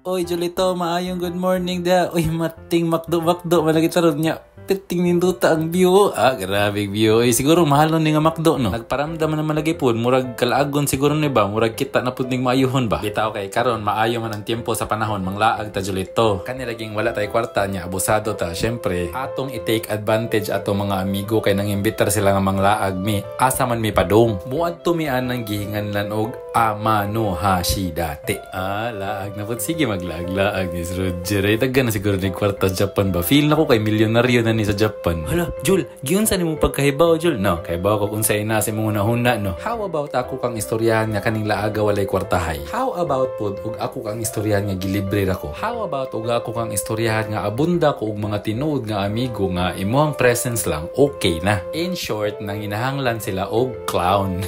Oy, Julito, maayong good morning da. Uy, mating makdo-makdo. Malagi taron niya. Piting ninduta ang view. Grabe view. Uy, siguro mahalon ni nga makdo, no? Nagparamdam naman lagi po. Murag kalaagon siguro ni ba? Murag kita na po ning maayuhon ba? Bitaw kay karon maayo man ang tiempo sa panahon. Manglaag ta, Julito. Kani laging wala tay kwarta niya. Abusado ta. Syempre, atong i-take advantage ato mga amigo kay nang imbitar sila nga manglaag mi. Asa man mi padong. Muad tumian ng gihingan lan og Amano Hashi dati. Laag na po. Sige, maglaag-laag ni Roger. Ay, taga na siguro ni kwarta Japan ba? Feel na ko kay milyonaryo na ni sa Japan. Hala, Jul, giyon sa ni mo pagkahibaw, Jul? No, kahibaw ko kung sa ina si mong nahuna, no? How about ako kang istoryahan nga kaning laaga walay kwartahay? How about po ug ako kang istoryahan nga gilibre ako? How about ug ako kang istoryahan nga abunda ko og mga tinuod nga amigo nga imuhang presence lang okay na? In short, nang inahanglan sila og clown.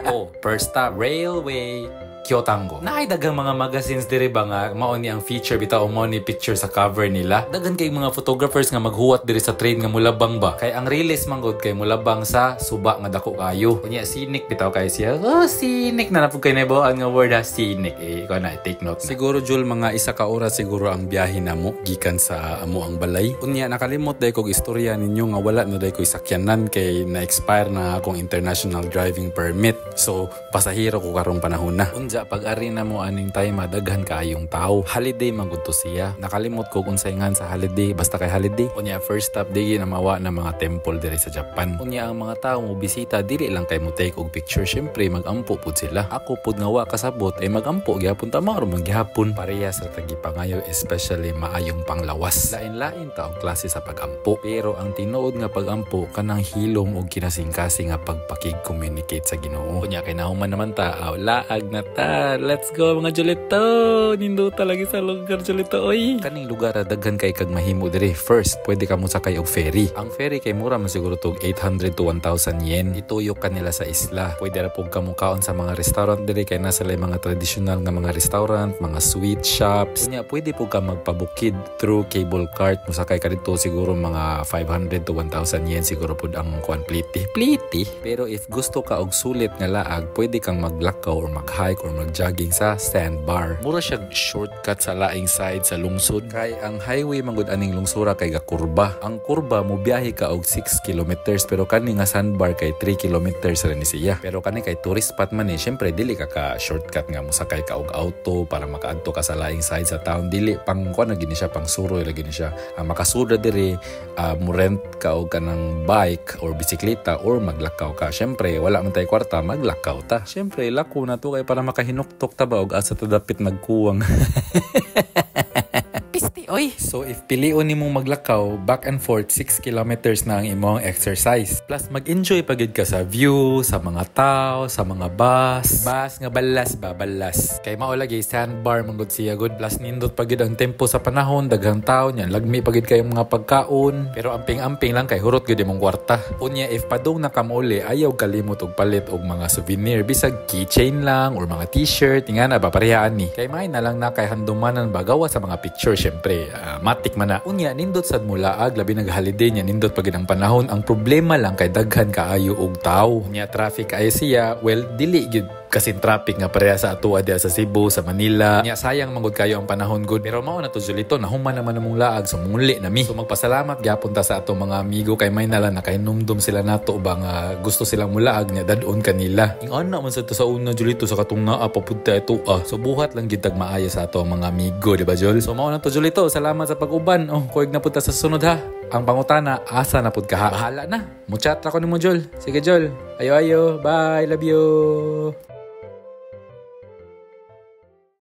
Oh, first stop, railway. Kyotango. Naay dagang mga magazines diri ba nga mao ni ang feature bitaw mo ni picture sa cover nila. Dagan kay mga photographers nga maghuwat diri sa train nga mulabang ba. Kay ang release man gud kay mulabang sa suba nga dako kayo. Kunya scenic bitaw kay siya. Scenic na napud kay naibawaan nga word scenic. Ikaw na take note na. Siguro Jul mga isa ka oras siguro ang biyahe namo gikan sa amo ang balay. Unya nakalimot day kog istorya ninyo nga wala na day ko sakyanan kay na-expire na akong international driving permit. So pasahero ko karong panahon na. Pag-ari na mo aning time daghan kaayong tao. Holiday man gud to siya. Nakalimot ko kung saingan sa holiday basta kay holiday. Unya first stop di na mawa na mga temple diri sa Japan. Unya ang mga tao mo bisita dili lang kay mo take og picture. Syempre magampo pud sila. Ako pud nga wa kasabot ay magampo gyapon ta mao man gihapon. Pareha sa tagipangayo especially maayong panglawas. Lain-lain ta og klase sa pagampo. Pero ang tinuod nga pagampo kanang hilom og kinasingkasing nga pagpakig-communicate sa Ginoo. Unya kay nahuman naman ta laag na ta. Let's go mga Julito. Nindo talaga sa lugar Julito. Oy. Kaning lugar daghan kay kag mahimo diri. First, pwede ka mo sakay og ferry. Ang ferry kay mura man siguro tog 800 to 1,000 yen. Ituyok kanila sa isla. Pwede ra pug kamo kaon sa mga restaurant diri kay nasa lay mga traditional nga mga restaurant, mga sweet shops. Unya pwede pug ka magpabukid through cable cart. Musakay ka dito siguro mga 500 to 1,000 yen siguro pud ang kuan pliti. Pero if gusto ka og sulit nga laag, pwede kang maglakaw or mag-hike or mag-jogging sa sandbar. Mura siya shortcut sa laing side sa lungsod. Kay ang highway manggod aning lungsura kay kurba. Ang kurba mo biyahe ka og 6 kilometers pero kani nga sandbar kay 3 kilometers rin siya. Pero kani kay tourist spot man syempre dili ka shortcut nga mo sakay ka og auto para makaadto ka sa laing side sa town. Dili pang kuan na gini siya pang suroy lagi ni siya. Ang makasuda diri mo rent ka og kanang bike or bisikleta or maglakaw ka. Syempre wala man tay kwarta maglakaw ta. Syempre lako na to kay para makahinuktok ta ba og asa to dapit nagkuwang. Pisti oy. So if pilion nimo maglakaw back and forth 6 kilometers na ang imong exercise. Plus mag-enjoy pagid ka sa view, sa mga tao, sa mga bus nga balas. Kay mao lagi sandbar manggod siya good. Plus nindot pagid ang tempo sa panahon, daghang tao nya lagmi pagid kay mga pagkaon. Pero amping-amping lang kay hurot gyud imong kwarta. Unya if padung na kamuli ayaw kalimot og palit og mga souvenir bisag keychain lang or mga t-shirt nga na ba parehaan ni. Kay may na lang na kay handumanan bagawa sa mga picture syempre matik man na. Unya nindot sad mulaag labi nag-holiday nya nindot pagid ang panahon. Ang problema lang kay daghan kaayo og tawo. Unya traffic ay siya well dili gyud kasi traffic nga pareha sa atua diha sa Cebu, sa Manila. Nya sayang manggod kayo ang panahon good. Pero mao na to Julito, nahuman naman namong laag so muli na mi. So magpasalamat gyapon ta sa ato mga amigo kay may nala nakainomdom sila nato ba nga gusto silang mulaag nya dadon kanila. Ing ana man sa to sa una Julito sa katong naa papunta ito So buhat lang gid tag maayo sa ato mga amigo, di ba Jol? So mao na to Julito, salamat sa pag-uban. Kuig na punta sa sunod ha. Ang pangutana, asa na pud ka ha? Bahala na. Muchat ra ko nimo Jol. Sige Jol. Ayo. Bye. Love you.